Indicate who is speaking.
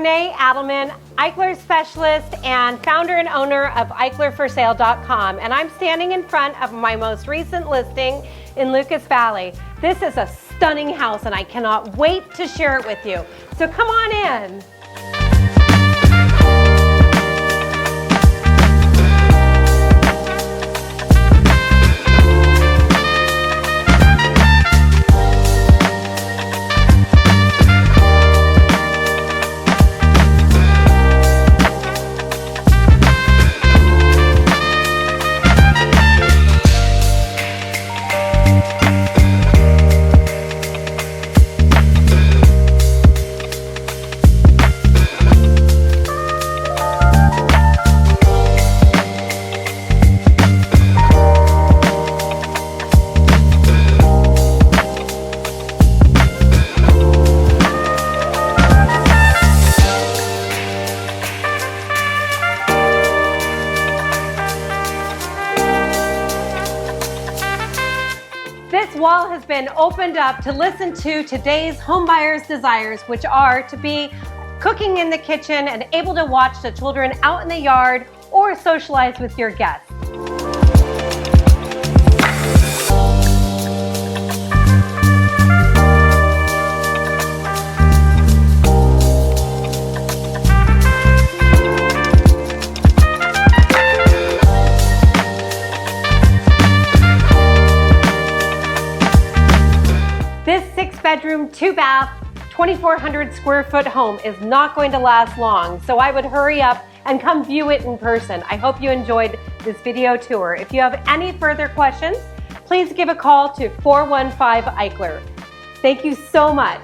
Speaker 1: Renee Adelmann, Eichler Specialist and founder and owner of EichlerForSale.com, and I'm standing in front of my most recent listing in Lucas Valley. This is a stunning house and I cannot wait to share it with you. So come on in. This wall has been opened up to listen to today's home buyers' desires, which are to be cooking in the kitchen and able to watch the children out in the yard or socialize with your guests. This 6-bedroom, 2-bath, 2,400 square foot home is not going to last long, so I would hurry up and come view it in person. I hope you enjoyed this video tour. If you have any further questions, please give a call to 415 Eichler. Thank you so much.